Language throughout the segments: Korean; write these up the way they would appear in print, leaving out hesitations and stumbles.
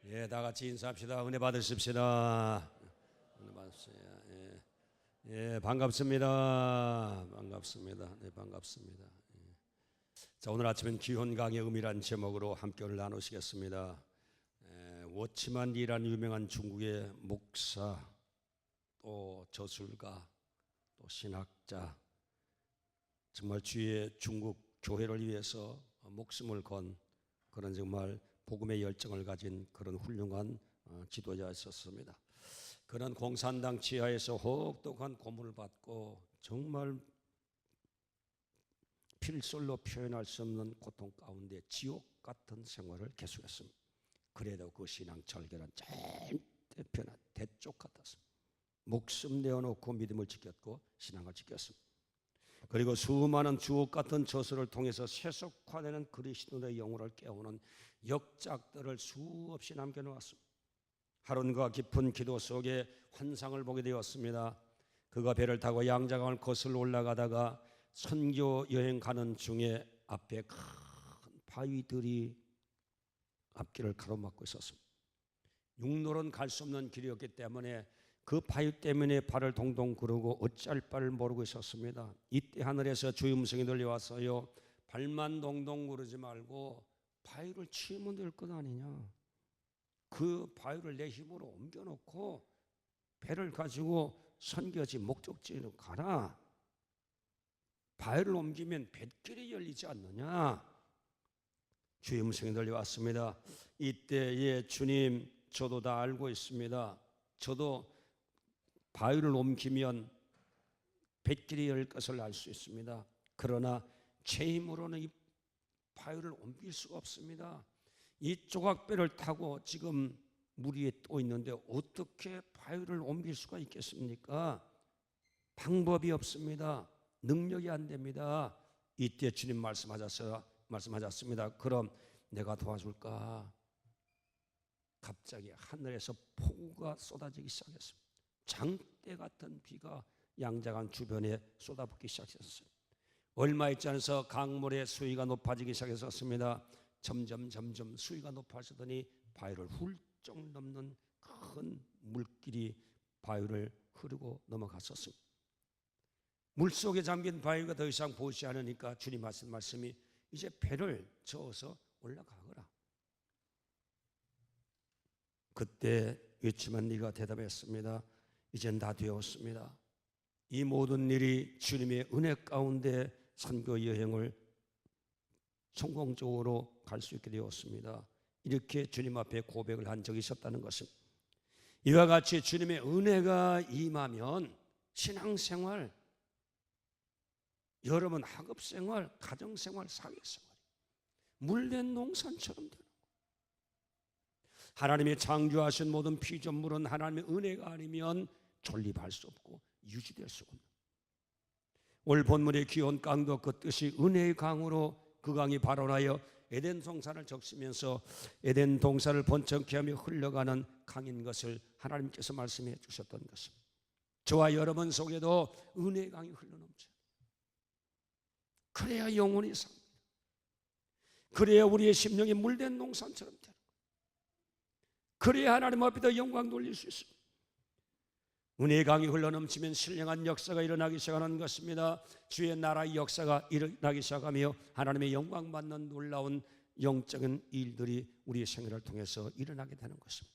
예, 다 같이 인사합시다. 은혜 받으십시다. 은혜 받으세요. 예, 반갑습니다. 반갑습니다. 네, 반갑습니다. 예. 자, 오늘 아침엔 기혼 강의 의미란 제목으로 함께 오늘 나누시겠습니다. 워치만 리라는 유명한 중국의 목사, 또 저술가, 또 신학자, 정말 주의 중국 교회를 위해서 목숨을 건 그런 정말 복음의 열정을 가진 그런 훌륭한 지도자였었습니다. 그는 공산당 지하에서 혹독한 고문을 받고 정말 필설로 표현할 수 없는 고통 가운데 지옥 같은 생활을 계속했습니다. 그래도 그 신앙 절개는 절대 변한 대쪽 같았습니다. 목숨 내어놓고 믿음을 지켰고 신앙을 지켰습니다. 그리고 수많은 주옥 같은 저술을 통해서 세속화되는 그리스도의 영혼을 깨우는 역작들을 수없이 남겨놓았습니다. 하룬과 깊은 기도 속에 환상을 보게 되었습니다. 그가 배를 타고 양자강을 거슬러 올라가다가 선교 여행 가는 중에 앞에 큰 바위들이 앞길을 가로막고 있었습니다. 육로는 갈 수 없는 길이었기 때문에 그 바위 때문에 발을 동동 구르고 어찌할 바를 모르고 있었습니다. 이때 하늘에서 주의 음성이 들려왔어요. 발만 동동 구르지 말고 바위를 치면 될 것 아니냐. 그 바위를 내 힘으로 옮겨놓고 배를 가지고 선교지 목적지로 가라. 바위를 옮기면 뱃길이 열리지 않느냐. 주의 음성이 들려왔습니다. 이때에 주님, 저도 다 알고 있습니다. 저도 바위를 옮기면 뱃길이 열 것을 알 수 있습니다. 그러나 제 힘으로는 이 바위를 옮길 수가 없습니다. 이 조각배를 타고 지금 물 위에 떠 있는데 어떻게 바위를 옮길 수가 있겠습니까? 방법이 없습니다. 능력이 안 됩니다. 이때 주님 말씀하셨습니다. 그럼 내가 도와줄까? 갑자기 하늘에서 폭우가 쏟아지기 시작했습니다. 장대 같은 비가 양자강 주변에 쏟아붓기 시작했어요. 얼마 있지 않아서 강물의 수위가 높아지기 시작했었습니다. 점점 수위가 높아지더니 바위를 훌쩍 넘는 큰 물길이 바위를 흐르고 넘어갔었습니다. 물속에 잠긴 바위가 더 이상 보이지 않으니까 주님 하신 말씀이 이제 배를 저어서 올라가거라. 그때 외치만 네가 대답했습니다. 이젠 다 되었습니다. 이 모든 일이 주님의 은혜 가운데 선교 여행을 성공적으로 갈 수 있게 되었습니다. 이렇게 주님 앞에 고백을 한 적이 있었다는 것입니다. 이와 같이 주님의 은혜가 임하면 신앙생활, 여러분 학업생활, 가정생활, 사회생활 물된 농산처럼 되는 거예요. 하나님의 창조하신 모든 피조물은 하나님의 은혜가 아니면 존립할 수 없고 유지될 수 없는, 오늘 본문의 기온 강도 그 뜻이 은혜의 강으로 그 강이 발원하여 에덴 동산을 적시면서 에덴 동산을 번쩍케 하며 흘러가는 강인 것을 하나님께서 말씀해 주셨던 것입니다. 저와 여러분 속에도 은혜의 강이 흘러넘쳐요. 그래야 영혼이 삽니다. 그래야 우리의 심령이 물된 농산처럼 되는 거예요. 그래야 하나님 앞에다 영광 돌릴 수 있습니다. 은혜의 강이 흘러넘치면 신령한 역사가 일어나기 시작하는 것입니다. 주의 나라의 역사가 일어나기 시작하며 하나님의 영광 받는 놀라운 영적인 일들이 우리의 생애를 통해서 일어나게 되는 것입니다.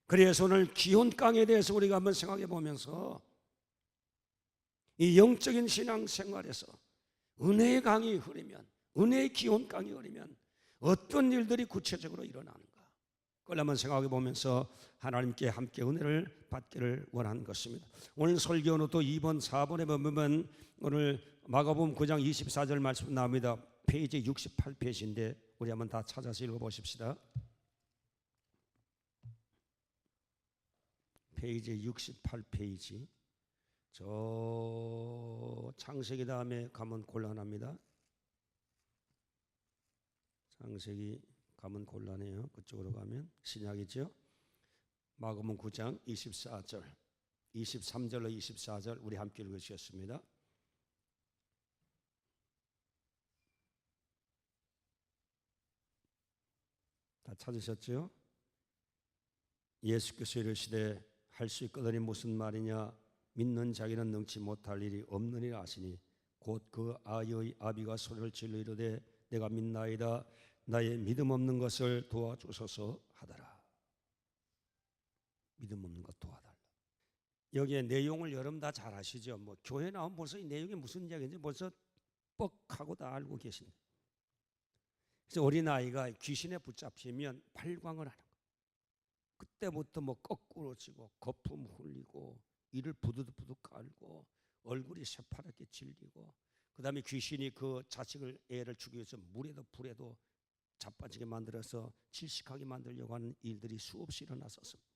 그래서 오늘 기온강에 대해서 우리가 한번 생각해 보면서 이 영적인 신앙 생활에서 은혜의 강이 흐르면, 은혜의 기온강이 흐르면 어떤 일들이 구체적으로 일어나는가, 그걸 한번 생각해 보면서 하나님께 함께 은혜를 받기를 원하는 것입니다. 오늘 설교는 또 2번, 4번에 보면 오늘 마가복음 9장 24절 말씀 나옵니다. 페이지 68페이지인데 우리 한번 다 찾아서 읽어보십시다. 페이지 68페이지. 저 창세기 다음에 가면 곤란합니다. 창세기 가면 곤란해요. 그쪽으로 가면 신약이죠. 마가복음 9장 24절, 23절로 24절 우리 함께 읽으시겠습니다. 다 찾으셨죠? 예수께서 이르시되 할 수 있거든이 무슨 말이냐? 믿는 자기는 능치 못할 일이 없느니라 하시니 곧 그 아이의 아비가 소리를 질러 이르되 내가 믿나이다. 나의 믿음 없는 것을 도와주소서 하더라. 믿음 없는 것 도와달라. 여기에 내용을 여러분 다 잘 아시죠? 뭐 교회 나오면 벌써 이 내용이 무슨 이야기인지 벌써 뻑하고 다 알고 계십니다. 그래서 어린아이가 귀신에 붙잡히면 발광을 하는 거예요. 그때부터 뭐 거꾸로 치고 거품 흘리고 이를 부두둑부둑 깔고 얼굴이 새파랗게 질리고, 그 다음에 귀신이 그 자식을, 애를 죽이기 위해서 물에도 불에도 자빠지게 만들어서 질식하게 만들려고 하는 일들이 수없이 일어났었습니다.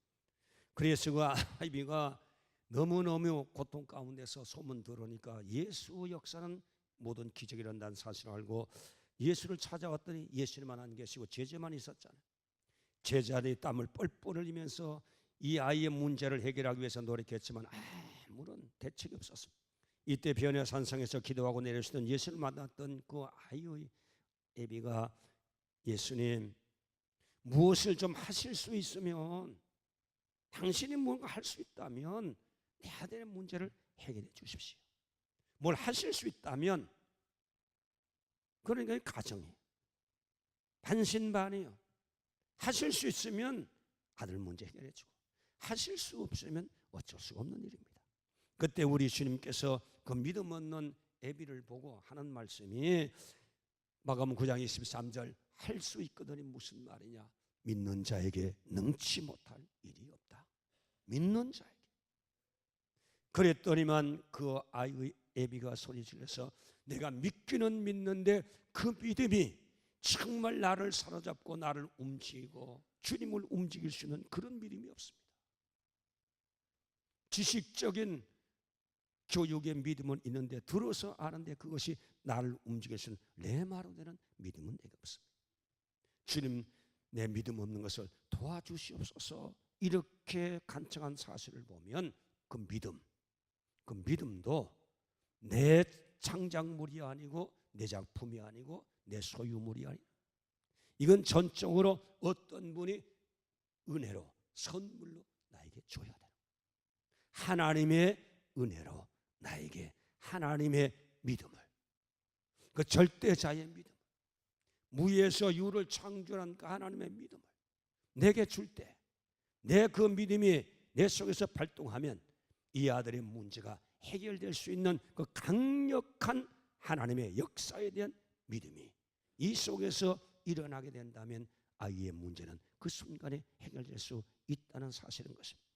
그래서 그 아이비가 너무너무 고통 가운데서 소문 들으니까 예수 역사는 모든 기적이 일어난다는 사실을 알고 예수를 찾아왔더니 예수님만 안 계시고 제자만 있었잖아요. 제자들이 땀을 뻘뻘 흘리면서 이 아이의 문제를 해결하기 위해서 노력했지만 아무런 대책이 없었습니다. 이때 변의 산상에서 기도하고 내려오시던 예수를 만났던 그 아이의 애비가 예수님, 무엇을 좀 하실 수 있으면, 당신이 뭔가 할 수 있다면 내 아들의 문제를 해결해 주십시오. 뭘 하실 수 있다면, 그러니까 가정이 반신반의요. 하실 수 있으면 아들 문제 해결해 주고, 하실 수 없으면 어쩔 수 없는 일입니다. 그때 우리 주님께서 그 믿음 없는 애비를 보고 하는 말씀이 마가복음 9장 23절, 할 수 있거든이 무슨 말이냐? 믿는 자에게 능치 못할 일이 없다. 믿는 자에게. 그랬더니만 그 아이의 애비가 소리 질러서 내가 믿기는 믿는데 그 믿음이 정말 나를 사로잡고 나를 움직이고 주님을 움직일 수 있는 그런 믿음이 없습니다. 지식적인 교육의 믿음은 있는데 들어서 아는데 그것이 나를 움직일 수 있는 레마로 되는 믿음은 내게 없습니다. 주님, 내 믿음 없는 것을 도와주시옵소서. 이렇게 간청한 사실을 보면 그 믿음도 내 창작물이 아니고 내 작품이 아니고 내 소유물이 아니고, 이건 전적으로 어떤 분이 은혜로 선물로 나에게 줘야 돼요. 하나님의 은혜로 나에게 하나님의 믿음을, 그 절대자의 믿음, 무에서 유를 창조한 그 하나님의 믿음을 내게 줄 때 내 그 믿음이 내 속에서 발동하면 이 아들의 문제가 해결될 수 있는 그 강력한 하나님의 역사에 대한 믿음이 이 속에서 일어나게 된다면 아이의 문제는 그 순간에 해결될 수 있다는 사실인 것입니다.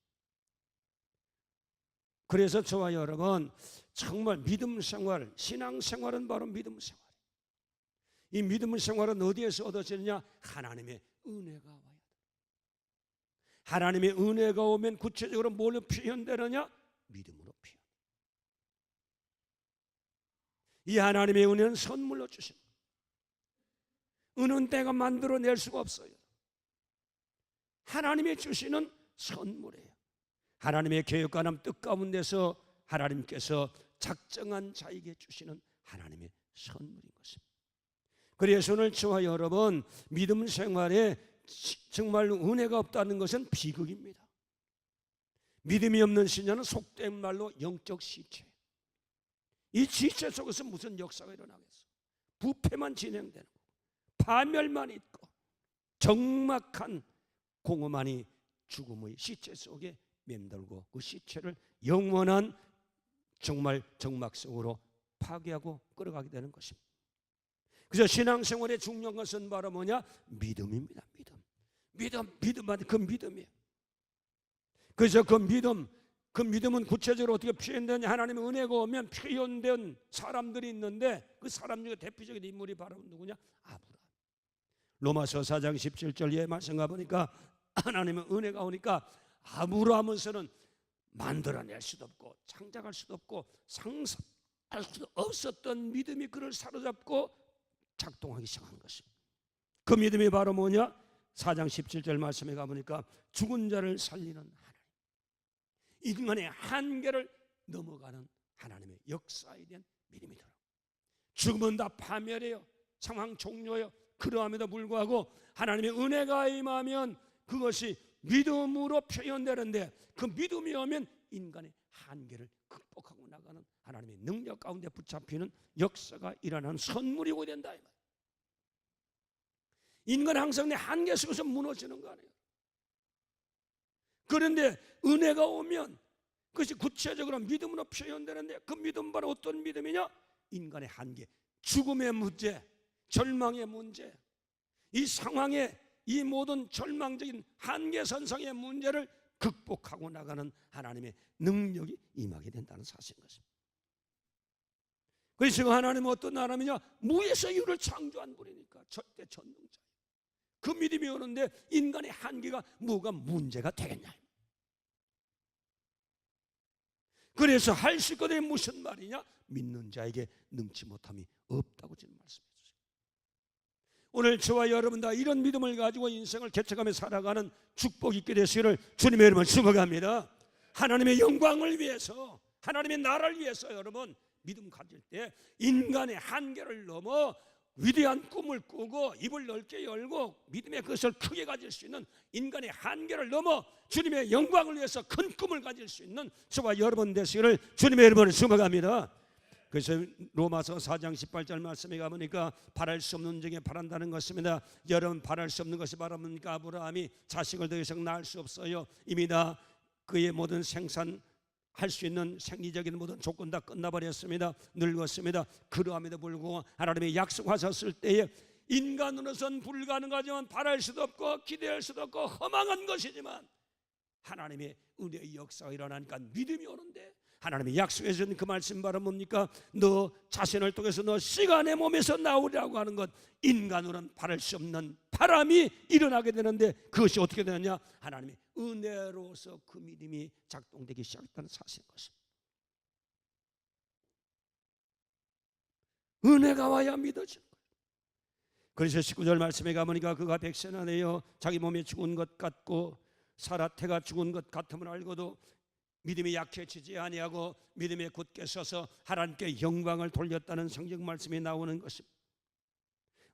그래서 저와 여러분, 정말 믿음 생활, 신앙 생활은 바로 믿음 생활이에요. 이 믿음 생활은 어디에서 얻어지느냐? 하나님의 은혜가 와야 돼. 하나님의 은혜가 오면 구체적으로 뭘로 표현되느냐? 믿음으로 표현. 이 하나님의 은혜는 선물로 주신 거예요. 은은 내가 만들어낼 수가 없어요. 하나님이 주시는 선물이에요. 하나님의 계획관함 뜻 가운데서 하나님께서 작정한 자에게 주시는 하나님의 선물인 것입니다. 그래서 오늘 저와 여러분, 믿음 생활에 정말 은혜가 없다는 것은 비극입니다. 믿음이 없는 신자는 속된 말로 영적 시체. 이 지체 속에서 무슨 역사가 일어나겠어? 부패만 진행되는 거고, 파멸만 있고, 적막한 공허만이 죽음의 시체 속에 맴돌고 그 시체를 영원한 정말 적막 속으로 파괴하고 끌어가게 되는 것입니다. 그래서 신앙생활의 중요한 것은 바로 뭐냐? 믿음입니다. 믿음만 그 믿음이에요. 그래서 그 믿음은 구체적으로 어떻게 표현되냐? 하나님의 은혜가 오면 표현된 사람들이 있는데 그 사람 중에 대표적인 인물이 바로 누구냐? 아브라함. 로마서 4장 17절의 말씀 가보니까 하나님의 은혜가 오니까 아브라함은서는 만들어낼 수도 없고 창작할 수도 없고 상상할 수도 없었던 믿음이 그를 사로잡고 작동하기 시작한 것입니다. 그 믿음이 바로 뭐냐? 4장 17절 말씀에 가보니까 죽은 자를 살리는 하나님, 인간의 한계를 넘어가는 하나님의 역사에 대한 믿음이 들어. 죽으면 다 파멸해요. 상황 종료예요. 그러함에도 불구하고 하나님의 은혜가 임하면 그것이 믿음으로 표현되는데, 그 믿음이 오면 인간의 한계를 극복하고 나가는 하나님의 능력 가운데 붙잡히는 역사가 일어나는 선물이 오게 된다. 인간은 항상 내 한계 속에서 무너지는 거 아니에요. 그런데 은혜가 오면 그것이 구체적으로 믿음으로 표현되는데, 그 믿음은 바로 어떤 믿음이냐? 인간의 한계, 죽음의 문제, 절망의 문제, 이 상황의 이 모든 절망적인 한계선상의 문제를 극복하고 나가는 하나님의 능력이 임하게 된다는 사실인 것입니다. 그래서 하나님은 어떤 하나님이냐? 무에서 유를 창조한 분이니까 절대 전능자예요. 그 믿음이 오는데 인간의 한계가 뭐가 문제가 되겠냐? 그래서 할 수 있거든. 무슨 말이냐? 믿는 자에게 능치 못함이 없다고 지금 말씀해 주세요. 오늘 저와 여러분 다 이런 믿음을 가지고 인생을 개척하며 살아가는 축복이 있게 되시기를 주님의 이름으로 축복합니다. 하나님의 영광을 위해서, 하나님의 나라를 위해서 여러분 믿음 가질 때 인간의 한계를 넘어 위대한 꿈을 꾸고 입을 넓게 열고 믿음의 것을 크게 가질 수 있는, 인간의 한계를 넘어 주님의 영광을 위해서 큰 꿈을 가질 수 있는 저와 여러분 되시기를 주님의 이름으로 축복합니다. 그래서 로마서 4장 18절 말씀에 가보니까 바랄 수 없는 중에 바란다는 것입니다. 여러분 바랄 수 없는 것이 바랍니까? 아브라함이 자식을 더 이상 낳을 수 없어요. 이미 다 그의 모든 생산 할 수 있는 생리적인 모든 조건 다 끝나버렸습니다. 늙었습니다. 그러함에도 불구하고 하나님의 약속하셨을 때에 인간으로서는 불가능하지만 바랄 수도 없고 기대할 수도 없고 허망한 것이지만 하나님의 은혜의 역사가 일어나니까 믿음이 오는데, 하나님의 약속해 주신 그 말씀 바로 뭡니까? 너 자신을 통해서 너 씨가 내 몸에서 나오리라고 하는 것, 인간으로는 바랄 수 없는 바람이 일어나게 되는데 그것이 어떻게 되느냐? 하나님의 은혜로서 그 믿음이 작동되기 시작했다는 사실인 것입니다. 은혜가 와야 믿어지는 거예요. 그래서 19절 말씀에 가보니까 그가 백세나 되어 자기 몸에 죽은 것 같고 사라태가 죽은 것 같음을 알고도 믿음이 약해지지 아니하고 믿음에 굳게 서서 하나님께 영광을 돌렸다는 성경 말씀이 나오는 것입니다.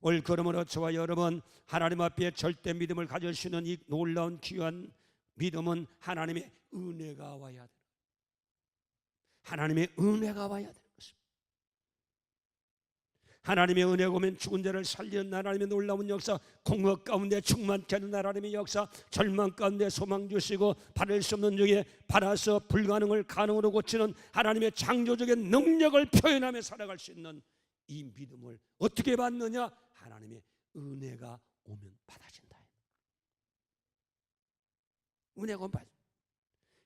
올 그러므로 저와 여러분 하나님 앞에 절대 믿음을 가질 수 있는 이 놀라운 귀한 믿음은 하나님의 은혜가 와야 돼요. 하나님의 은혜가 와야 되는 것입니다. 하나님의 은혜가 오면 죽은 자를 살리는 하나님의 놀라운 역사, 공허 가운데 충만케 하는 하나님의 역사, 절망 가운데 소망 주시고 바랄 수 없는 중에 바라서 불가능을 가능으로 고치는 하나님의 창조적인 능력을 표현하며 살아갈 수 있는 이 믿음을 어떻게 받느냐? 하나님의 은혜가 오면 받아진다. 은혜가 오면 받아진다.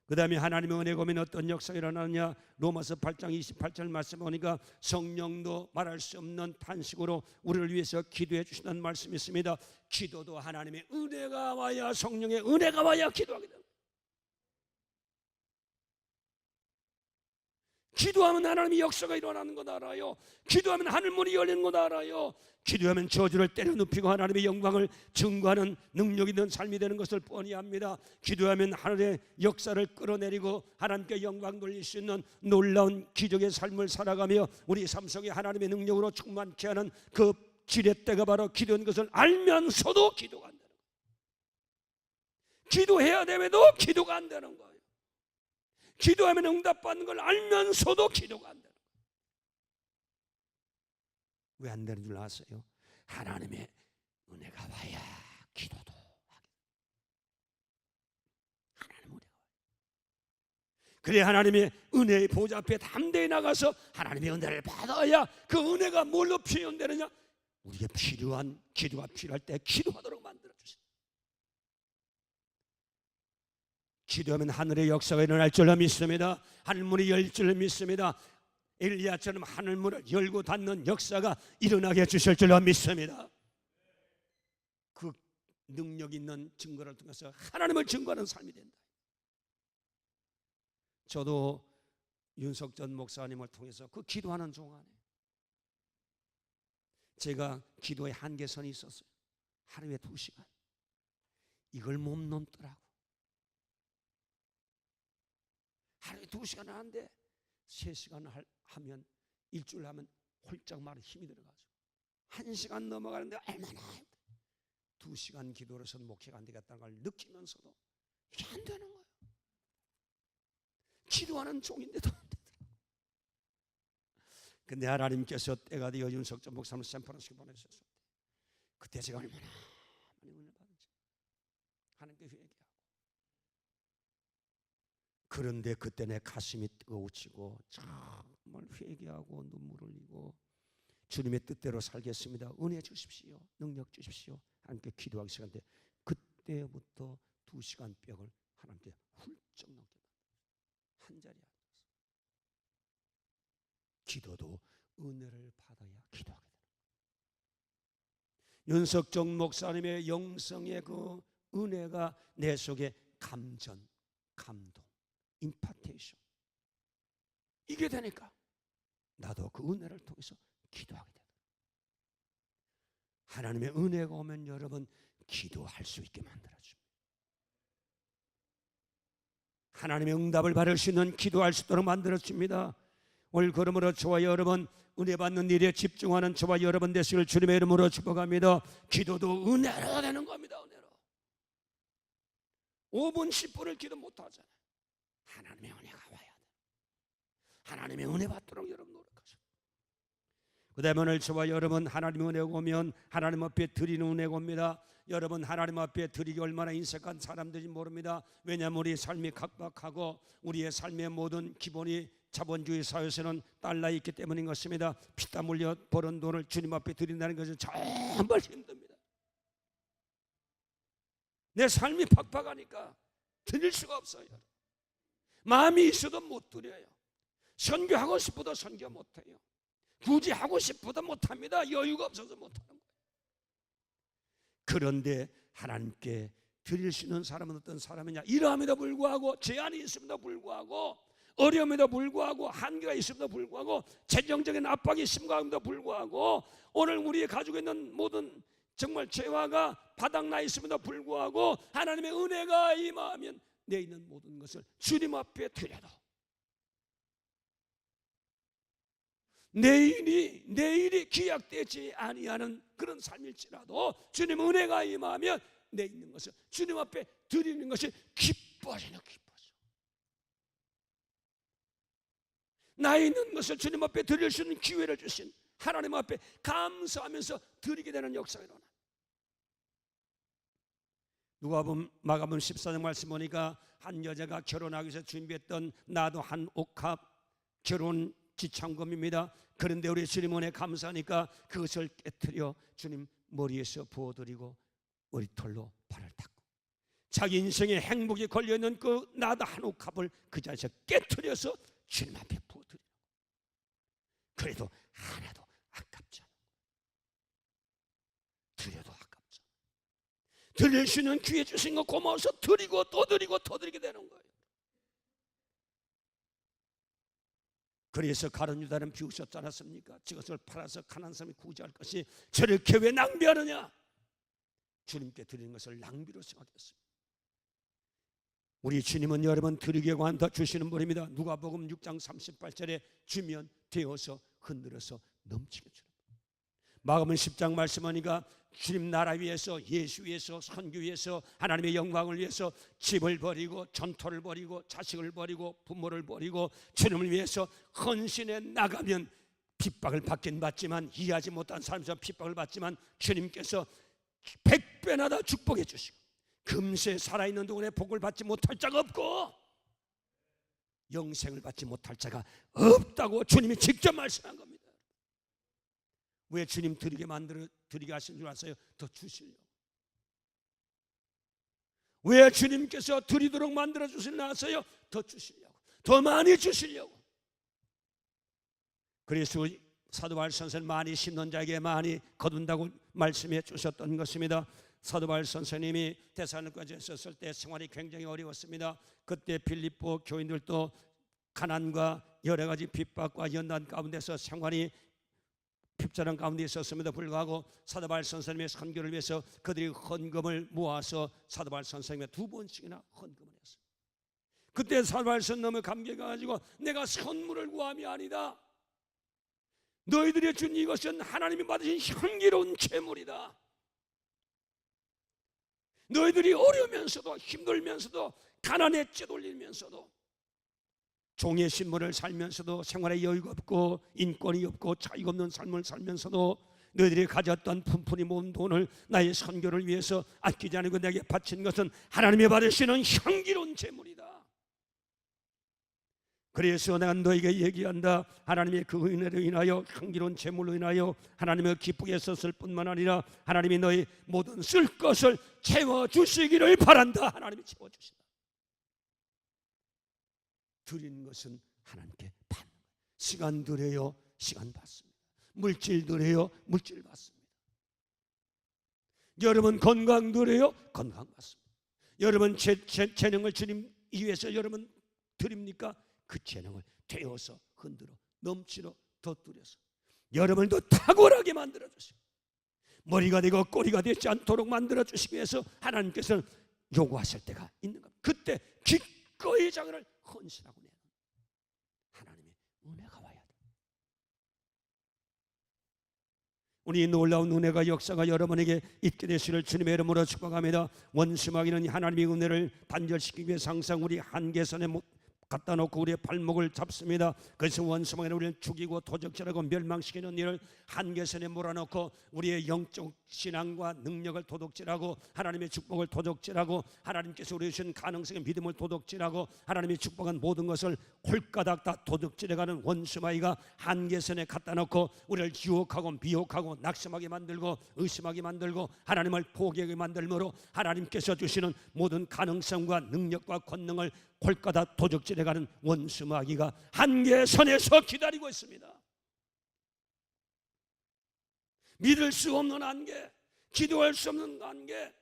그 다음에 하나님의 은혜가 오면 어떤 역사가 일어나느냐? 로마서 8장 28절 말씀 보니까 성령도 말할 수 없는 탄식으로 우리를 위해서 기도해 주신다는 말씀이 있습니다. 기도도 하나님의 은혜가 와야, 성령의 은혜가 와야 기도하게 됩니다. 기도하면 하나님의 역사가 일어나는 것 알아요. 기도하면 하늘문이 열리는 것 알아요. 기도하면 저주를 때려 눕히고 하나님의 영광을 증거하는 능력 있는 삶이 되는 것을 뻔히 합니다. 기도하면 하늘의 역사를 끌어내리고 하나님께 영광 돌릴 수 있는 놀라운 기적의 삶을 살아가며 우리 삶 속에 하나님의 능력으로 충만케 하는 그 지렛대가 바로 기도인 것을 알면서도 기도가 안 되는 거예요. 기도해야 됨에도 기도가 안 되는 거예요. 기도하면 응답받는 걸 알면서도 기도가 안 되는 거예요. 왜 안 되는 줄 아세요? 하나님의 은혜가 와야 기도도 하게. 하나님의 은혜가 와야. 그래 하나님의 은혜의 보좌 앞에 담대히 나가서 하나님의 은혜를 받아야 그 은혜가 뭘로 표현되느냐? 우리에게 필요한 기도가 필요할 때 기도하도록 만들어주세요. 기도하면 하늘의 역사가 일어날 줄로 믿습니다. 하늘문이 열 줄로 믿습니다. 엘리야처럼 하늘문을 열고 닫는 역사가 일어나게 해주실 줄로 믿습니다. 그 능력 있는 증거를 통해서 하나님을 증거하는 삶이 된다. 저도 윤석전 목사님을 통해서 그 기도하는 종 안에 제가 기도의 한계선이 있었어요. 하루에 2시간. 이걸 못 넘더라고. 하루에 2시간을 하는데 3시간 하면 일주일 하면 홀짝 말에 힘이 들어가죠. 1시간 넘어가는데 얼마나 2시간 기도로서는 목회가 안 되겠다는 걸 느끼면서도 이게 안 되는 거예요. 기도하는 종인데도 안 되더라고요. 근데 하나님께서 때가 되어 윤석전 목사님을 샌프란시스코 보내셨을 때 그때 제가 얼마나 많이 은혜 받은지 하나님께 회개하고, 그런데 그때 내 가슴이 뜨거워지고 정말 회개하고 눈물을 흘리고 주님의 뜻대로 살겠습니다, 은혜 주십시오, 능력 주십시오 하나님께 기도하기 시작했는데 그때부터 2시간 벽을 하나님께 훌쩍 넘게 한 자리에 앉아서 기도도 은혜를 받아야 기도하게 되는 거예요. 윤석정 목사님의 영성의 그 은혜가 내 속에 감전, 감동, 임파테이션 이게 되니까 나도 그 은혜를 통해서 기도하게 됩니다. 하나님의 은혜가 오면 여러분 기도할 수 있게 만들어줍니다. 하나님의 응답을 받을 수 있는 기도할 수 있도록 만들어줍니다. 오늘 그러므로 저와 여러분 은혜 받는 일에 집중하는 저와 여러분 되시길 주님의 이름으로 축복합니다. 기도도 은혜로 되는 겁니다. 은혜로 5분 10분을 기도 못하잖아요. 하나님의 은혜가 와야 돼. 하나님의 은혜 받도록 여러분 노력하세요. 그 다음에 오늘 저와 여러분 하나님의 은혜가 오면 하나님 앞에 드리는 은혜가 옵니다. 여러분 하나님 앞에 드리기 얼마나 인색한 사람들인지 모릅니다. 왜냐하면 우리의 삶이 각박하고 우리의 삶의 모든 기본이 자본주의 사회에서는 달러에 있기 때문인 것입니다. 피땀 흘려 벌은 돈을 주님 앞에 드린다는 것은 정말 힘듭니다. 내 삶이 팍팍하니까 드릴 수가 없어요. 마음이 있어도 못 드려요. 선교하고 싶어도 선교 못해요. 굳이 하고 싶어도 못합니다. 여유가 없어서 못하는 거예요. 그런데 하나님께 드릴 수 있는 사람은 어떤 사람이냐? 이러함에도 불구하고 제한이 있음에도 불구하고 어려움에도 불구하고 한계가 있음에도 불구하고 재정적인 압박이 심각함에도 불구하고 오늘 우리 가지고 있는 모든 정말 재화가 바닥나 있음에도 불구하고 하나님의 은혜가 임하면 내 있는 모든 것을 주님 앞에 드려도 내일이 기약되지 아니하는 그런 삶일지라도 주님 은혜가 임하면 내 있는 것을 주님 앞에 드리는 것이 기뻐지는 기뻐져. 나 있는 것을 주님 앞에 드릴 수 있는 기회를 주신 하나님 앞에 감사하면서 드리게 되는 역사가 일어나. 누가복음 마가복음 14장 말씀 보니까 한 여자가 결혼하기 위해서 준비했던 나도 한 옥합 결혼 지참금입니다. 그런데 우리 주님 은혜 감사하니까 그것을 깨트려 주님 머리에서 부어드리고 머리털로 발을 닦고 자기 인생의 행복이 걸려있는 그 나도 한 옥합을 그 자리에서 깨트려서 주님 앞에 부어드리고 그래도 하나도 아깝지 않아. 드려도 아깝지 않아. 드릴 수 있는 기회 주신 거 고마워서 드리고 또 드리고 더 드리게 되는 거예요. 그래서 가룟 유다는 비웃었지 않았습니까? 저것을 팔아서 가난한 사람이 구제할 것이 저렇게 왜 낭비하느냐? 주님께 드리는 것을 낭비로 생각했습니다. 우리 주님은 여러분 드리기에 관다 주시는 분입니다. 누가복음 6장 38절에 주면 되어서 흔들어서 넘치게 주는 분. 마가복음 10장 말씀하니까 주님 나라 위해서 예수 위해서 선교 위해서 하나님의 영광을 위해서 집을 버리고 전토를 버리고 자식을 버리고 부모를 버리고 주님을 위해서 헌신해 나가면 핍박을 받긴 받지만 이해하지 못한 사람에서 핍박을 받지만 주님께서 100배나 더 축복해 주시고 금세 살아있는 동안에 복을 받지 못할 자가 없고 영생을 받지 못할 자가 없다고 주님이 직접 말씀한 겁니다. 왜 주님 드리게 하신 줄 아세요? 더 주시려고. 왜 주님께서 드리도록 만들어 주시려 아세요? 더 주시려고. 더 많이 주시려고. 그래서 사도 바울 선생님 많이 심는 자에게 많이 거둔다고 말씀해 주셨던 것입니다. 사도 바울 선생님이 데살로니가에 있었을 때 생활이 굉장히 어려웠습니다. 그때 빌립보 교인들도 가난과 여러 가지 핍박과 연단 가운데서 생활이 핍절한 가운데 있었음에도 불구하고 사도 바울 선생님의 선교를 위해서 그들이 헌금을 모아서 사도 바울 선생님의 2번씩이나 헌금을 했어요. 그때 사도 바울 선생님 너무 감격해가지고 내가 선물을 구함이 아니다. 너희들이 준 이것은 하나님이 받으신 향기로운 제물이다. 너희들이 어려우면서도 힘들면서도 가난에 찌돌리면서도 종의 신분을 살면서도 생활에 여유가 없고 인권이 없고 자유가 없는 삶을 살면서도 너희들이 가졌던 푼푼히 모은 돈을 나의 선교를 위해서 아끼지 않고 내게 바친 것은 하나님이 받으시는 향기로운 제물이다. 그래서 내가 너에게 얘기한다. 하나님의 그 은혜로 인하여 향기로운 제물로 인하여 하나님을 기쁘게 썼을 뿐만 아니라 하나님이 너희 모든 쓸 것을 채워주시기를 바란다. 하나님이 채워주신다. 드린 것은 하나님께 받는 거예요. 시간 드려요, 시간 받습니다. 물질 드려요, 물질 받습니다. 여러분 건강 드려요, 건강 받습니다. 여러분 재능을 주님 위해서 여러분 드립니까? 그 재능을 되어서 흔들어 넘치러 덧들여서 여러분도 탁월하게 만들어주시고 머리가 되고 꼬리가 되지 않도록 만들어주시기 위해서 하나님께서는 요구하실 때가 있는 겁니다. 그때 기꺼이 자기를 헌신하고 내는 하나님의 은혜가 와야 돼. 우리 놀라운 은혜가 역사가 여러분에게 있게 되시를 주님의 이름으로 축복합니다. 원수마귀는 하나님의 은혜를 단절시키기 위해서 항상 우리 한계선에 갖다 놓고 우리의 발목을 잡습니다. 그래서 원수마귀는 우리를 죽이고 도적질하고 멸망시키는 일을 한계선에 몰아넣고 우리의 영적 신앙과 능력을 도둑질하고 하나님의 축복을 도둑질하고 하나님께서 우리 주신 가능성의 믿음을 도둑질하고 하나님의 축복한 모든 것을 홀가닥 다 도둑질해가는 원수마귀가 한계선에 갖다 놓고 우리를 유혹하고 미혹하고 낙심하게 만들고 의심하게 만들고 하나님을 포기하게 만들므로 하나님께서 주시는 모든 가능성과 능력과 권능을 홀가닥 도둑질해가는 원수마귀가 한계선에서 기다리고 있습니다. 믿을 수 없는 한계, 기도할 수 없는 한계,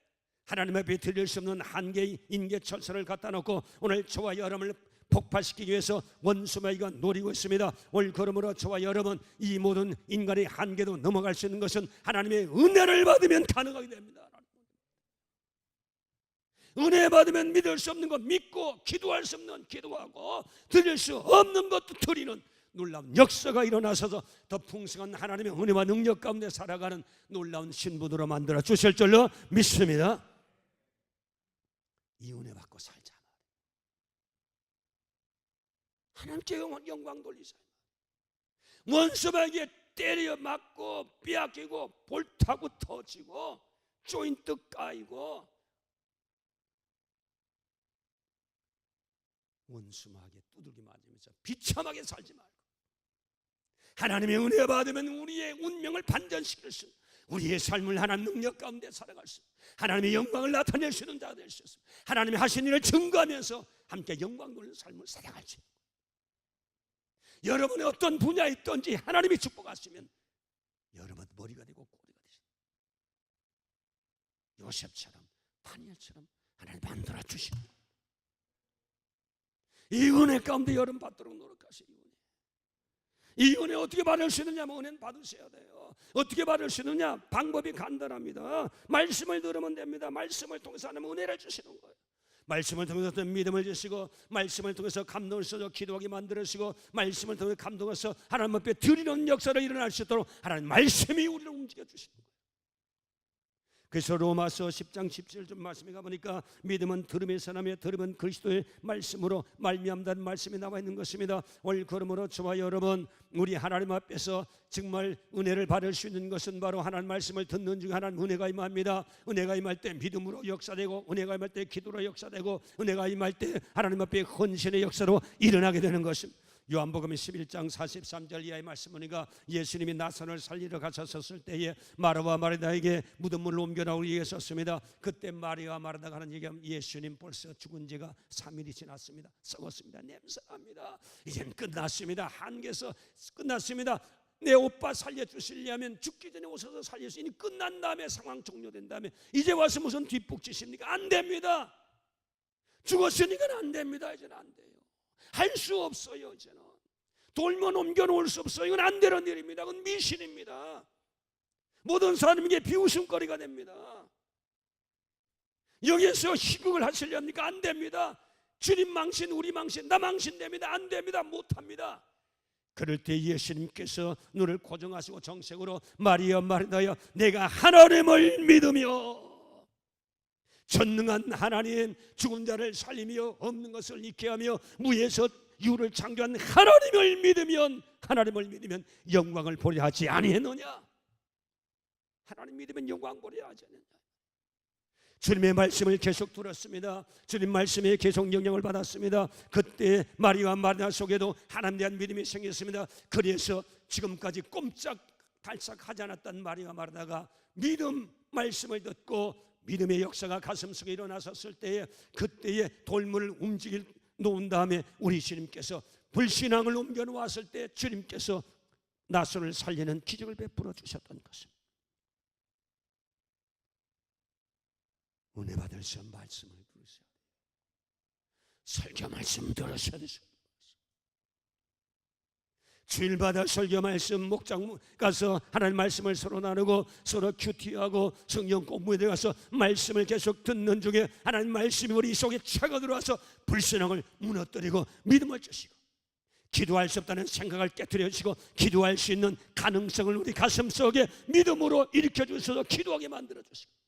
하나님 앞에 드릴 수 없는 한계의 인계철선을 갖다 놓고 오늘 저와 여러분을 폭발시키기 위해서 원수마귀가 노리고 있습니다. 오늘 그러므로 저와 여러분 이 모든 인간의 한계도 넘어갈 수 있는 것은 하나님의 은혜를 받으면 가능하게 됩니다. 은혜 받으면 믿을 수 없는 것 믿고 기도할 수 없는 기도하고 드릴 수 없는 것도 드리는 놀라운 역사가 일어나서 더 풍성한 하나님의 은혜와 능력 가운데 살아가는 놀라운 신부들로 만들어 주실 줄로 믿습니다. 이 은혜 받고 살자. 하나님께 영광 돌리자. 원수에게 때려 맞고 빼앗기고 볼타고 터지고 조인트 까이고 원수마귀에 두들기 맞으면서 비참하게 살지 말고 하나님의 은혜 받으면 우리의 운명을 반전시킬 수 있는 우리의 삶을 하나님 능력 가운데 살아갈 수 있는 하나님의 영광을 나타낼 수 있는 자가 될 수 있습니다. 하나님의 하신 일을 증거하면서 함께 영광 돌리는 삶을 살아갈 수 있는 여러분의 어떤 분야에 있든지 하나님이 축복하시면 여러분 머리가 되고 꼬리가 되십니다. 요셉처럼 다니엘처럼 하나님 만들어 주십니다. 이 은혜 가운데 여러분 받도록 노력하시기 원해요. 이 은혜 어떻게 받을 수 있느냐? 은혜는 받으셔야 돼요. 어떻게 받을 수 있느냐? 방법이 간단합니다. 말씀을 들으면 됩니다. 말씀을 통해서 하나님 은혜를 주시는 거예요. 말씀을 통해서 믿음을 주시고 말씀을 통해서 감동을 써서 기도하게 만들으시고 말씀을 통해 감동해서 하나님 앞에 드리는 역사를 일어날 수 있도록 하나님 말씀이 우리를 움직여 주시는 거예요. 그래서 로마서 10장 17절 말씀에 가보니까 믿음은 들음에서 나며 들음은 그리스도의 말씀으로 말미암다는 말씀이 나와 있는 것입니다. 오늘 그러므로 저와 여러분 우리 하나님 앞에서 정말 은혜를 받을 수 있는 것은 바로 하나님 말씀을 듣는 중에 하나님 은혜가 임합니다. 은혜가 임할 때 믿음으로 역사되고 은혜가 임할 때 기도로 역사되고 은혜가 임할 때 하나님 앞에 헌신의 역사로 일어나게 되는 것입니다. 요한복음 11장 43절 이하의 말씀이니까 예수님이 나사로를 살리러 가셨을 때에 마르와 마르다에게 무덤을 옮겨나오기 위해 썼습니다. 그때 마리아와 마르다가 하는 얘기하면 예수님 벌써 죽은 지가 3일이 지났습니다. 썩었습니다. 냄새납니다. 이젠 끝났습니다. 한계에서 끝났습니다. 내 오빠 살려주시려면 죽기 전에 오셔서 살릴 이니 끝난 다음에 상황 종료된 다음에 이제 와서 무슨 뒷북치십니까? 안 됩니다. 죽었으니까 안 됩니다. 이제는 안 돼요. 할 수 없어요. 이제는 돌면 옮겨놓을 수 없어요. 이건 안 되는 일입니다. 그건 미신입니다. 모든 사람에게 비웃음거리가 됩니다. 여기에서 희극을 하시렵니까? 안 됩니다. 주님 망신, 우리 망신, 나 망신 됩니다. 안 됩니다. 못합니다. 그럴 때 예수님께서 눈을 고정하시고 정색으로 마리아 마리아여 내가 하나님을 믿으며 전능한 하나님 죽은 자를 살리며 없는 것을 있게 하며 무에서 유를 창조한 하나님을 믿으면 영광을 보려 하지 아니했느냐? 하나님 믿으면 영광 보려 하지 않느냐? 주님의 말씀을 계속 들었습니다. 주님 말씀에 계속 영향을 받았습니다. 그때 마리아 마리아 속에도 하나님에 대한 믿음이 생겼습니다. 그래서 지금까지 꼼짝달싹하지 않았던 마리아 마리아가 믿음 말씀을 듣고 믿음의 역사가 가슴속에 일어나섰을 때에 그때에 돌문을 놓은 다음에 우리 주님께서 불신앙을 옮겨 놓았을 때 주님께서 나손을 살리는 기적을 베풀어 주셨던 것입니다. 은혜 받을 수 말씀을 들으셔야 돼요. 설교 말씀 들으셔야 돼요. 주일마다 설교 말씀 목장 가서 하나님 말씀을 서로 나누고 서로 큐티하고 성경 공부에 들어가서 말씀을 계속 듣는 중에 하나님 말씀이 우리 속에 차가 들어와서 불신앙을 무너뜨리고 믿음을 주시고 기도할 수 없다는 생각을 깨뜨려 주시고 기도할 수 있는 가능성을 우리 가슴속에 믿음으로 일으켜 주셔서 기도하게 만들어 주시고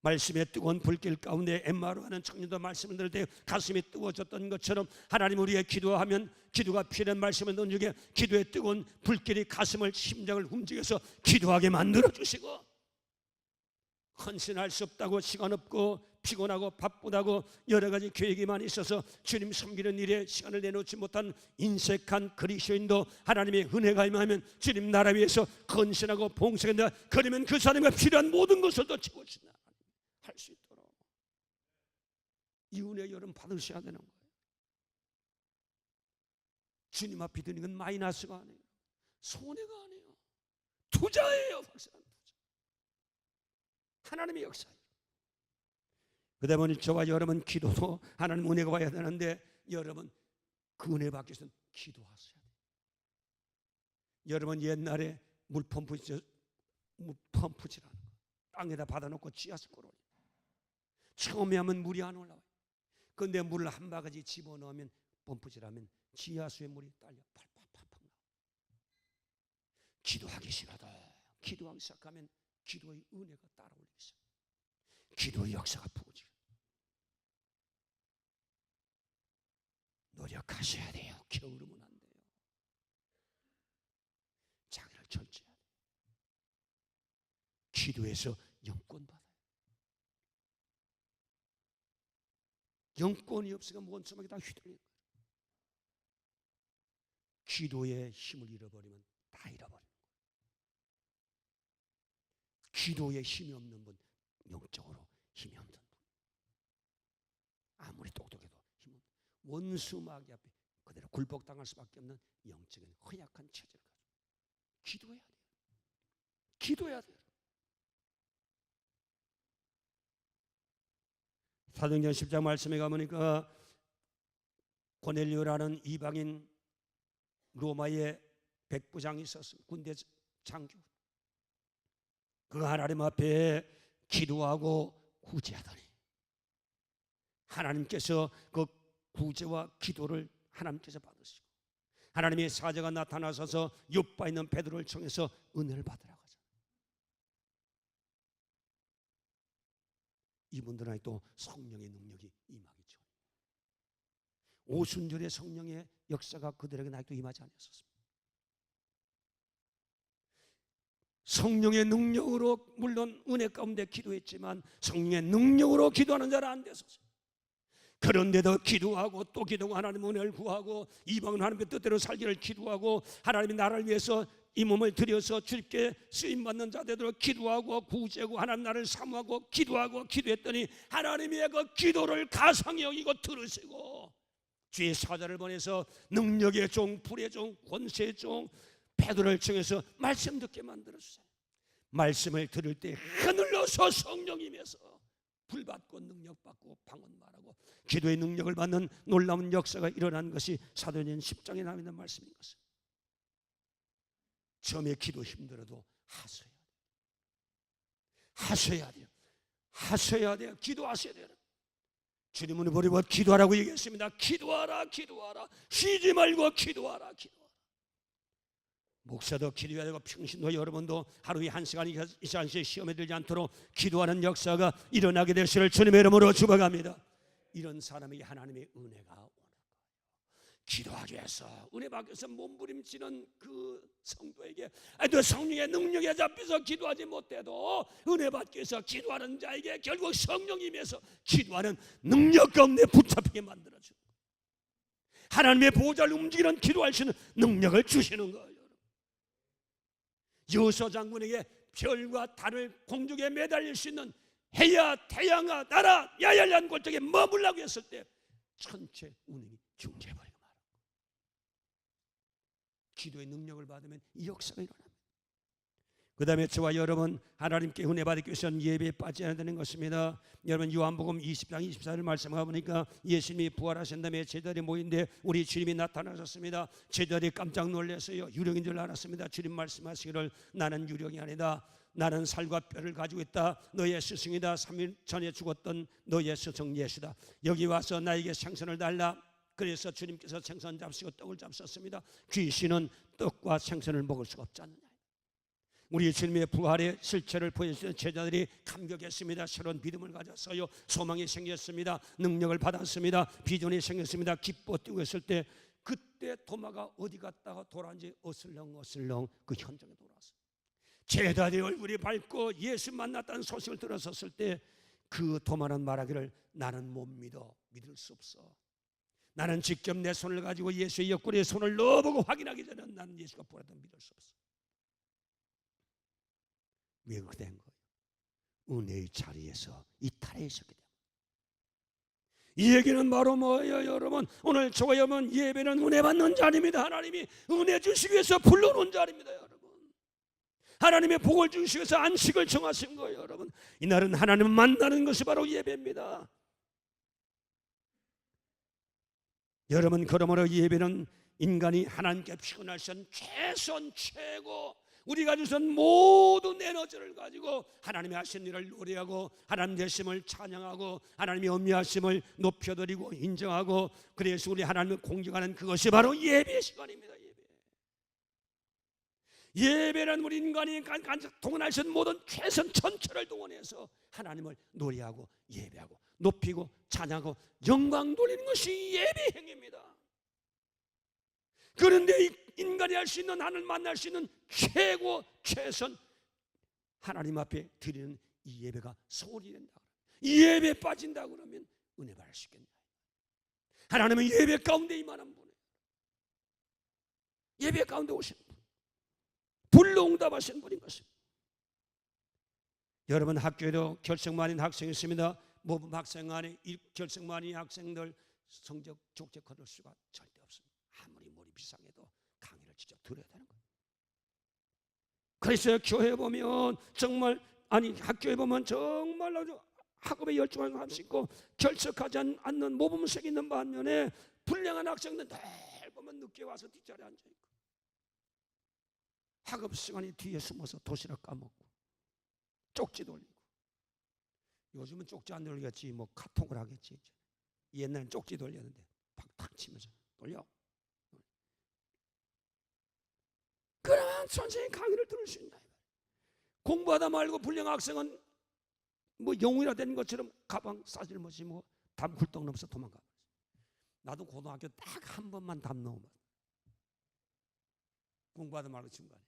말씀의 뜨거운 불길 가운데 엠마로 하는 청년도 말씀을 들을 때 가슴이 뜨거워졌던 것처럼 하나님 우리의 기도하면 기도가 필요한 말씀을 넣은 중에 기도의 뜨거운 불길이 가슴을 심장을 움직여서 기도하게 만들어 주시고 헌신할 수 없다고 시간 없고 피곤하고 바쁘다고 여러 가지 계획이 많이 있어서 주님 섬기는 일에 시간을 내놓지 못한 인색한 그리스도인도 하나님의 은혜가 임하면 주님 나라 위해서 헌신하고 봉사한다. 그러면 그 사람과 필요한 모든 것을 더 채워주신다. 할 수 있도록 이 은혜 여러분 받으셔야 되는 거예요. 주님 앞에 드리는 건 마이너스가 아니에요. 손해가 아니에요. 투자예요. 하나님의 역사예요. 그러다 보니 저와 여러분 기도도 하나님 은혜가 와야 되는데 여러분 그 은혜 받기 위해서는 기도하셔야 돼요. 여러분 옛날에 물펌프질하는 거 땅에다 받아놓고 지하수 끓어요. 처음에 하면 물이 안 올라와요. 그런데 물을 한 바가지 집어넣으면 펌프질하면 지하수에 물이 딸려 팍팍팍팍 나와요. 기도하기 싫어도 기도하기 시작하면 기도의 은혜가 따라오기 시작해요. 기도의 역사가 부어져요. 노력하셔야 돼요. 게으르면 안 돼요. 자기를 절제해야 돼요. 기도해서 영권 받아요. 영권이 없으면 원수막에 다 휘둘리는 거예요. 기도의 힘을 잃어버리면 다 잃어버리는 거예요. 기도에 힘이 없는 분, 영적으로 힘이 없는 분, 아무리 똑똑해도 힘 없는 원수마귀 앞에 그대로 굴복당할 수밖에 없는 영적인 허약한 체질을 가지고 기도해야 돼요. 기도해야 돼요. 사도행전 10장 말씀에 가보니까 고넬료라는 이방인 로마의 백부장이 있었습니다. 군대 장교. 그 하나님 앞에 기도하고 구제하더니 하나님께서 그 구제와 기도를 하나님께서 받으시고 하나님의 사자가 나타나셔서 요바에 있는 베드로를 청해서 은혜를 받으라고 하잖아요. 이분들은 또 성령의 능력이 임하겠죠. 오순절의 성령의 역사가 그들에게 아직도 임하지 않았었습니다. 성령의 능력으로 물론 은혜 가운데 기도했지만 성령의 능력으로 기도하는 자는 안 됐었어요. 그런데도 기도하고 또 기도하고 하나님의 은혜를 구하고 이방은 하나님의 뜻대로 살기를 기도하고 하나님의 나라를 위해서 이 몸을 들여서 주님께 쓰임받는 자들로 기도하고 구제하고 하나님 나라를 사모하고 기도하고 기도했더니 하나님의 그 기도를 가상히 여기고 들으시고 주의 사자를 보내서 능력의 종, 불의 종, 권세의 종 베드로를 청해서 말씀 듣게 만들었어요. 말씀을 들을 때 하늘로서 성령이 임해서 불받고 능력받고 방언 말하고 기도의 능력을 받는 놀라운 역사가 일어난 것이 사도행전 10장에 나와 있는 말씀인 것입니다. 처음에 기도 힘들어도 하셔야 돼요. 하셔야 돼요. 하셔야 돼요. 기도하셔야 돼요. 주님은 우리 기도하라고 얘기했습니다. 기도하라, 기도하라. 쉬지 말고 기도하라, 기도하라. 목사도 기도해야 되고 평신도 여러분도 하루에 1시간, 2시간씩 시험에 들지 않도록 기도하는 역사가 일어나게 되시를 주님의 이름으로 축복합니다. 이런 사람에게 하나님의 은혜가 오는 거예요. 기도하기 위해서 은혜 받고서 몸부림치는 그 성도에게 또 성령의 능력에 잡혀서 기도하지 못해도 은혜 받기 위해서 기도하는 자에게 결국 성령이 임해서 기도하는 능력 가운데 붙잡히게 만들어주는 거예요. 하나님의 보좌를 움직이는 기도할 수 있는 능력을 주시는 거예요. 여호수아 장군에게 별과 달을 공중에 매달릴 수 있는 해야 태양아 나라 야얄한 골짜기에 머물라고 했을 때 전체 운행이 중지해버리고 말아요. 기도의 능력을 받으면 이 역사가 일어납니다. 그 다음에 저와 여러분 하나님께 은혜 받기 위해서는 예배에 빠져야 되는 것입니다. 여러분 요한복음 20장 24절 말씀해 보니까 예수님이 부활하신 다음에 제자들이 모인데 우리 주님이 나타나셨습니다. 제자들이 깜짝 놀랐어요. 유령인 줄 알았습니다. 주님 말씀하시기를 나는 유령이 아니다. 나는 살과 뼈를 가지고 있다. 너의 스승이다. 3일 전에 죽었던 너의 스승 예수다. 여기 와서 나에게 생선을 달라. 그래서 주님께서 생선 잡수고 떡을 잡수었습니다. 귀신은 떡과 생선을 먹을 수가 없지 않느냐. 우리 주님의 부활의 실체를 보여주신 제자들이 감격했습니다. 새로운 믿음을 가졌어요. 소망이 생겼습니다. 능력을 받았습니다. 비전이 생겼습니다. 기뻐 뛰고 있을 때 그때 도마가 어디 갔다가 돌아온지 어슬렁어슬렁 그 현장에 돌아왔어요. 제자들의 얼굴이 밝고 예수 만났다는 소식을 들었을 때 그 도마는 말하기를 나는 못 믿어. 믿을 수 없어. 나는 직접 내 손을 가지고 예수의 옆구리에 손을 넣어보고 확인하기 전에 나는 예수가 부활했다는 믿을 수 없어. 왜 그렇게 된 거예요? 은혜의 자리에서 이탈해 있었기 때문에. 이 얘기는 바로 뭐예요 여러분? 오늘 저와 여러분 예배는 은혜 받는 자리입니다. 하나님이 은혜 주시기 위해서 불러놓은 자리입니다 여러분. 하나님의 복을 주시기 위해서 안식을 정하신 거예요 여러분. 이날은 하나님을 만나는 것이 바로 예배입니다. 여러분 그러므로 예배는 인간이 하나님께 피곤할 수 있는 최선 최고 우리가 주신 모든 에너지를 가지고 하나님의 하신 일을 노래하고 하나님 되심을 찬양하고 하나님의 엄미하심을 높여드리고 인정하고 그래서 우리 하나님을 공경하는 그것이 바로 예배의 시간입니다. 예배는 우리 인간이 동원할 수 있는 모든 최선 전체를 동원해서 하나님을 노래하고 예배하고 높이고 찬양하고 영광 돌리는 것이 예배 행위입니다. 그런데 인간이 할 수 있는 하나님을 만날 수 있는 최고 최선 하나님 앞에 드리는 이 예배가 소홀히 된다. 이 예배에 빠진다 그러면 은혜 받을 수 있겠냐. 하나님은 예배 가운데 임하는 분이에요. 예배 가운데 오신 분, 불로응답하신 분인 것입니다. 여러분 학교에도 결석만인 학생이 있습니다. 모범 학생 안에 결석만인 학생들 성적 족제 거둘 수가 절대 없습니다. 아무리 머리 비상해도 강의를 직접 들어야 되는 거예요. 그래서 교회에 보면 정말 학교에 보면 정말 학업에 열중하는 학생이 있고 결석하지 않는 모범생이 있는 반면에 불량한 학생들 늘 보면 늦게 와서 뒷자리에 앉아있고 학업 시간이 뒤에 숨어서 도시락 까먹고 쪽지 돌리고 요즘은 쪽지 안 돌리겠지 뭐 카톡을 하겠지. 옛날엔 쪽지 돌렸는데 팍팍 치면서 돌려. 그러면 선생님 강의를 들을 수 있나. 공부하다 말고 불량 학생은 뭐 영웅이라 된 것처럼 가방 싸질 못이 뭐 담 굴떡 넘어서 도망가. 나도 고등학교 딱 한 번만 담 넣으면 공부하다 말고 중간에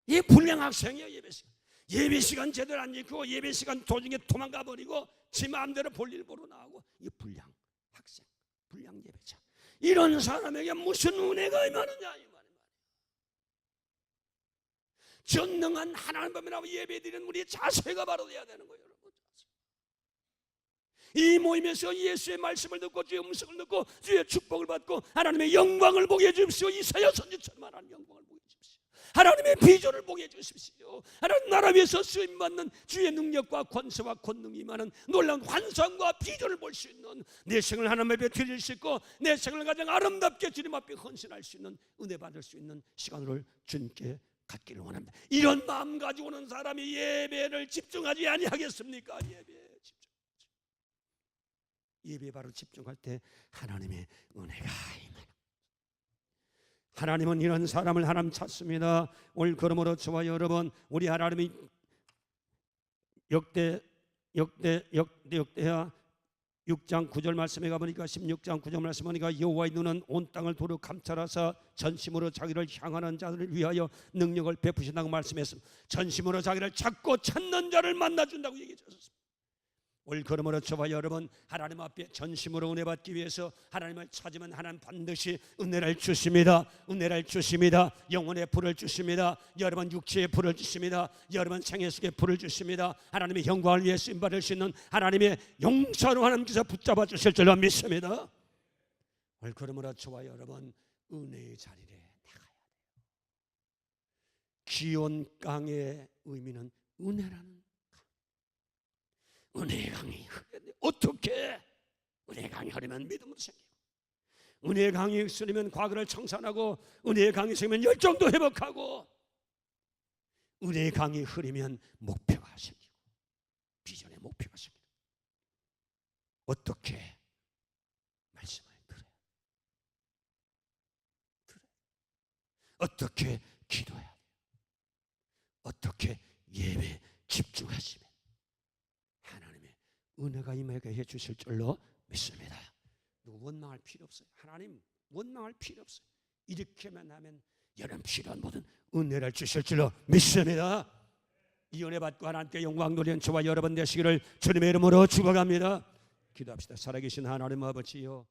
이 불량 학생이야. 예배 시간 제대로 안 지키고 예배 시간 도중에 도망가 버리고 지 마음대로 볼일 보러 나오고 이 불량 학생, 불량 예배자 이런 사람에게 무슨 은혜가 임하느냐 이 말이야. 전능한 하나님 앞에 예배드리는 우리의 자세가 바로 돼야 되는 거예요 여러분. 이 모임에서 예수의 말씀을 듣고 주의 음성을 듣고 주의 축복을 받고 하나님의 영광을 보게 해주십시오. 이사야 선지처럼 하나님의 영광을 보게 해주십시오. 하나님의 비전을 보게 해주십시오. 하나님 나라 위에서 쓰임받는 주의 능력과 권세와 권능이 많은 놀라운 환상과 비전을 볼 수 있는 내 생을 하나님 앞에 드릴 수 있고 내 생을 가장 아름답게 주님 앞에 헌신할 수 있는 은혜 받을 수 있는 시간을 주님께 갖기를 원합니다. 이런 마음 가지고 오는 사람이 예배를 집중하지 아니하겠습니까? 예배에 집중. 예배 바로 집중할 때 하나님의 은혜가 임하라. 하나님은 이런 사람을 하나님 찾습니다. 오늘 그러므로 저와 여러분, 우리 하나님이 역대하 6장 9절 말씀에 가보니까 16장 9절 말씀에 보니까 여호와의 눈은 온 땅을 도로 감찰하사 전심으로 자기를 향하는 자들을 위하여 능력을 베푸신다고 말씀했습니다. 전심으로 자기를 찾고 찾는 자를 만나준다고 얘기하셨습니다. 오늘 그러므로 저와 여러분, 하나님 앞에 전심으로 은혜 받기 위해서 하나님을 찾으면 하나님 반드시 은혜를 주십니다. 은혜를 주십니다. 영혼의 불을 주십니다. 여러분 육체의 불을 주십니다. 여러분 생애 속에 불을 주십니다. 하나님의 영광을 위해 쓰임받을 수 있는 하나님의 용사로 하나님께서 붙잡아 주실 줄로 믿습니다. 오늘 그러므로 저와 여러분, 은혜의 자리에 나가야 돼요. 기온강의 의미는 은혜라는, 은혜의 강이 흐르는데 어떻게 은혜의 강이 흐르면 믿음도 생기고, 은혜의 강이 흐르면 과거를 청산하고, 은혜의 강이 흐르면 열정도 회복하고, 은혜의 강이 흐르면 목표가 생기고 비전의 목표가 생기고, 어떻게 말씀을 들어요? 어떻게 기도해야 돼요? 어떻게 예배에 집중하시면 하나님의 은혜가 임하게 해주실 줄로 믿습니다. 누구 원망할 필요 없어요. 하나님 원망할 필요 없어요. 이렇게만 하면 여러분 필요한 모든 은혜를 주실 줄로 믿습니다. 이 은혜 받고 하나님께 영광 돌리는 저와 여러분 되시기를 주님의 이름으로 축원합니다. 기도합시다. 살아계신 하나님 아버지요,